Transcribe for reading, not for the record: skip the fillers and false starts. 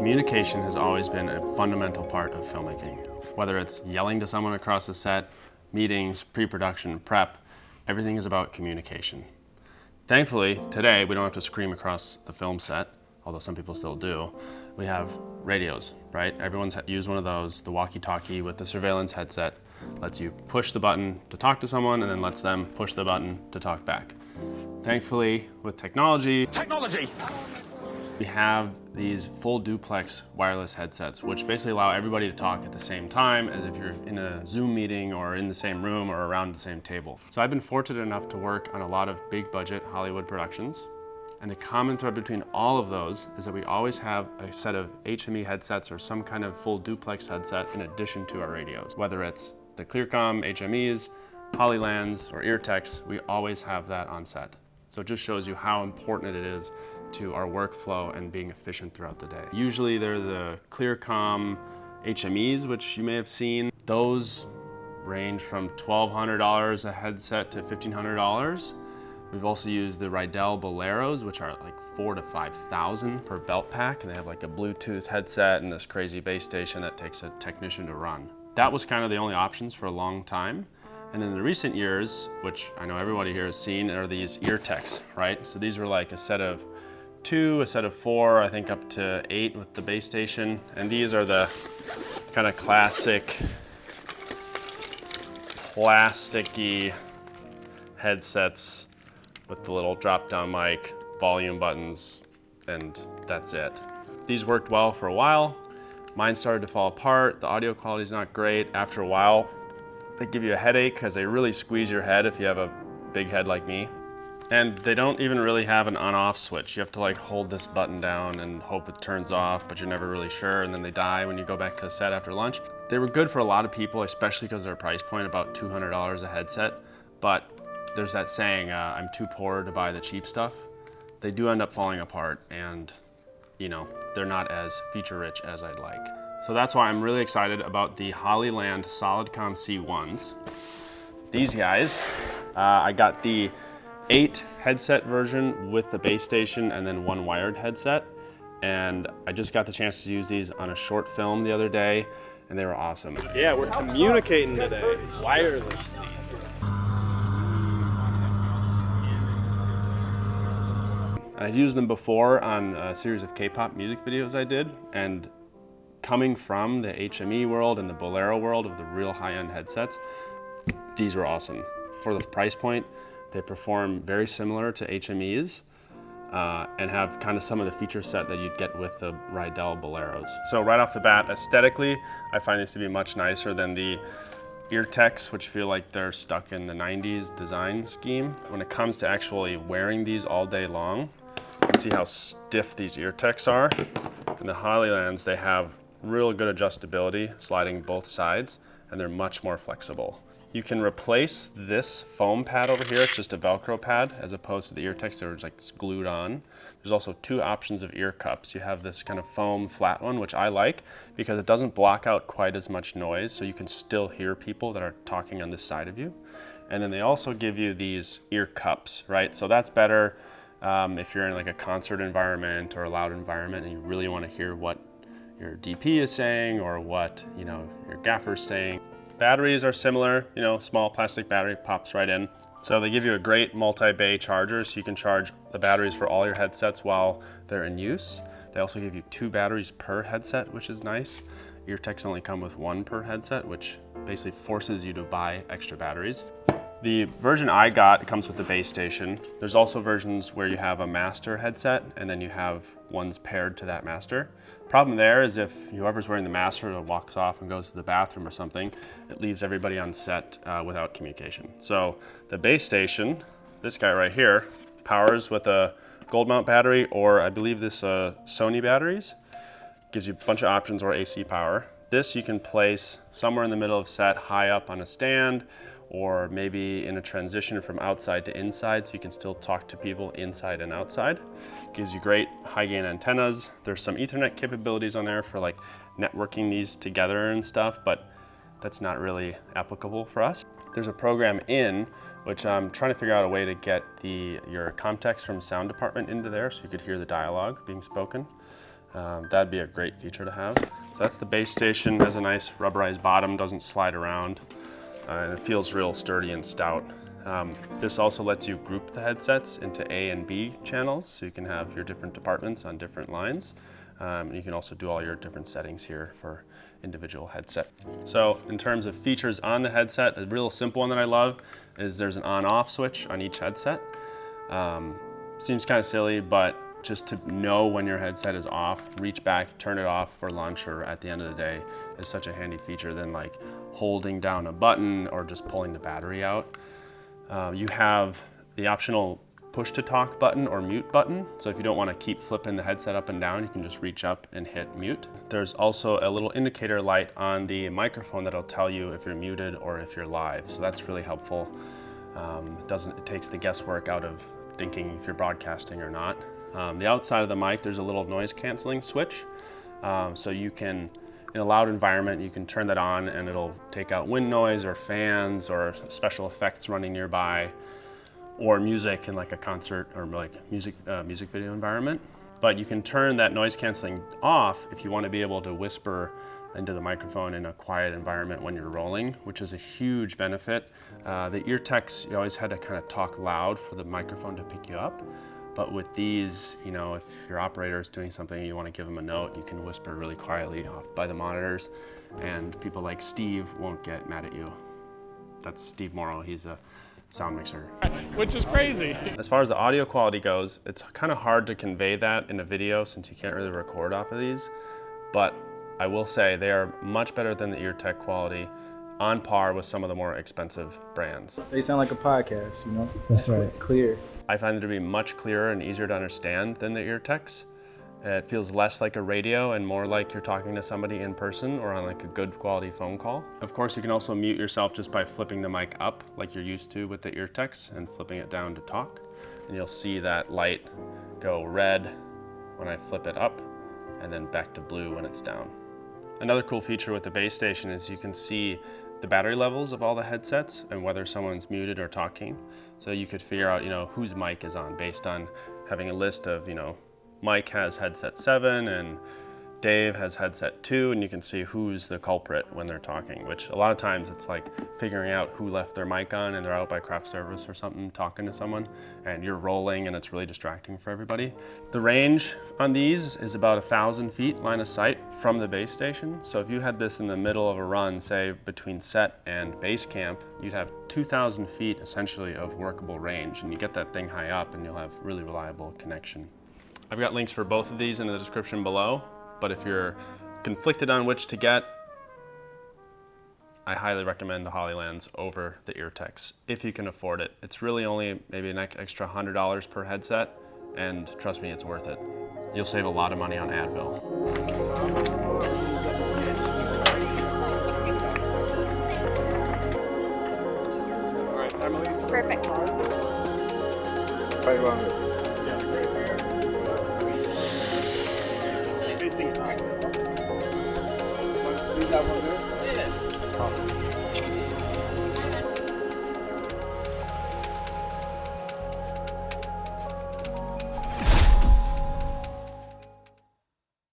Communication has always been a fundamental part of filmmaking. Whether it's yelling to someone across the set, meetings, pre-production, prep, everything is about communication. Thankfully, today we don't have to scream across the film set, although some people still do. We have radios, right? Everyone's used one of those. The walkie-talkie with the surveillance headset lets you push the button to talk to someone and then lets them push the button to talk back. Thankfully, with technology, we have these full duplex wireless headsets, which basically allow everybody to talk at the same time as if you're in a Zoom meeting or in the same room or around the same table. So I've been fortunate enough to work on a lot of big budget Hollywood productions. And the common thread between all of those is that we always have a set of HME headsets or some kind of full duplex headset in addition to our radios. Whether it's the Clearcom HMEs, Polylands, or EarTechs, we always have that on set. So it just shows you how important it is to our workflow and being efficient throughout the day. Usually they're the Clearcom HMEs, which you may have seen. Those range from $1,200 a headset to $1,500. We've also used the Rydell Boleros, which are like $4,000 to $5,000 per belt pack, and they have like a Bluetooth headset and this crazy base station that takes a technician to run. That was kind of the only options for a long time. And in the recent years, which I know everybody here has seen, are these EarTechs, right? So these were like a set of 2, a set of 4, I think up to 8 with the base station. And these are the kind of classic plasticky headsets with the little drop-down mic, volume buttons, and that's it. These worked well for a while. Mine started to fall apart. The audio quality is not great. After a while, they give you a headache because they really squeeze your head if you have a big head like me. And they don't even really have an on-off switch. You have to like hold this button down and hope it turns off, but you're never really sure, and then they die when you go back to the set after lunch. They were good for a lot of people, especially because their price point, about $200 a headset, but there's that saying, I'm too poor to buy the cheap stuff. They do end up falling apart and, you know, they're not as feature rich as I'd like. So that's why I'm really excited about the Hollyland Solidcom C1s. These guys, I got the 8 headset version with the base station and then 1 wired headset. And I just got the chance to use these on a short film the other day and they were awesome. Yeah, we're communicating today, wirelessly. I've used them before on a series of K-pop music videos I did, and coming from the HME world and the Bolero world of the real high-end headsets, these were awesome. For the price point, they perform very similar to HMEs and have kind of some of the feature set that you'd get with the Rydell Boleros. So right off the bat, aesthetically, I find these to be much nicer than the EarTechs, which feel like they're stuck in the 90s design scheme. When it comes to actually wearing these all day long, you can see how stiff these EarTechs are. In the Hollylands, they have real good adjustability, sliding both sides, and they're much more flexible. You can replace this foam pad over here, it's just a Velcro pad, as opposed to the EarTechs that are like glued on. There's also 2 options of ear cups. You have this kind of foam flat one, which I like because it doesn't block out quite as much noise, so you can still hear people that are talking on this side of you. And then they also give you these ear cups, right? So that's better if you're in like a concert environment or a loud environment and you really want to hear what your DP is saying or what, you know, your gaffer's saying. Batteries are similar, you know, small plastic battery pops right in. So they give you a great multi-bay charger, so you can charge the batteries for all your headsets while they're in use. They also give you 2 batteries per headset, which is nice. EarTechs only come with 1 per headset, which basically forces you to buy extra batteries. The version I got comes with the base station. There's also versions where you have a master headset and then you have ones paired to that master. Problem there is if whoever's wearing the master walks off and goes to the bathroom or something, it leaves everybody on set without communication. So the base station, this guy right here, powers with a gold mount battery or I believe this Sony batteries. Gives you a bunch of options or AC power. This you can place somewhere in the middle of set, high up on a stand, or maybe in a transition from outside to inside so you can still talk to people inside and outside. Gives you great high gain antennas. There's some Ethernet capabilities on there for like networking these together and stuff, but that's not really applicable for us. There's a program in which I'm trying to figure out a way to get your context from sound department into there so you could hear the dialogue being spoken. That'd be a great feature to have. So that's the base station, has a nice rubberized bottom, doesn't slide around, and it feels real sturdy and stout. This also lets you group the headsets into A and B channels, so you can have your different departments on different lines. You can also do all your different settings here for individual headset. So in terms of features on the headset, a real simple one that I love is there's an on-off switch on each headset. Seems kind of silly, but just to know when your headset is off, reach back, turn it off for lunch or at the end of the day is such a handy feature than like holding down a button or just pulling the battery out. You have the optional push to talk button or mute button. So if you don't want to keep flipping the headset up and down, you can just reach up and hit mute. There's also a little indicator light on the microphone that'll tell you if you're muted or if you're live. So that's really helpful. It takes the guesswork out of thinking if you're broadcasting or not. The outside of the mic, there's a little noise canceling switch. So you can, in a loud environment, you can turn that on and it'll take out wind noise or fans or special effects running nearby, or music in like a concert or like music video environment. But you can turn that noise canceling off if you want to be able to whisper into the microphone in a quiet environment when you're rolling, which is a huge benefit. The ear techs, you always had to kind of talk loud for the microphone to pick you up. But with these, you know, if your operator is doing something and you want to give them a note, you can whisper really quietly off by the monitors, and people like Steve won't get mad at you. That's Steve Morrow, he's a sound mixer. Which is crazy. As far as the audio quality goes, it's kind of hard to convey that in a video since you can't really record off of these, but I will say they are much better than the ear tech quality, on par with some of the more expensive brands. They sound like a podcast, you know? That's right. Clear. I find them to be much clearer and easier to understand than the ear techs. It feels less like a radio and more like you're talking to somebody in person or on like a good quality phone call. Of course, you can also mute yourself just by flipping the mic up like you're used to with the ear techs and flipping it down to talk. And you'll see that light go red when I flip it up and then back to blue when it's down. Another cool feature with the base station is you can see the battery levels of all the headsets and whether someone's muted or talking. So you could figure out, you know, whose mic is on based on having a list of, you know, Mike has headset 7 and Dave has headset 2, and you can see who's the culprit when they're talking, which a lot of times it's like figuring out who left their mic on and they're out by craft service or something talking to someone and you're rolling and it's really distracting for everybody. The range on these is about 1,000 feet line of sight from the base station. So if you had this in the middle of a run, say between set and base camp, you'd have 2,000 feet essentially of workable range, and you get that thing high up and you'll have really reliable connection. I've got links for both of these in the description below, but if you're conflicted on which to get, I highly recommend the Hollylands over the ear techs if you can afford it. It's really only maybe an extra $100 per headset, and trust me, it's worth it. You'll save a lot of money on Advil. Perfect. Right around it. Facing it up. You got one there? Yeah.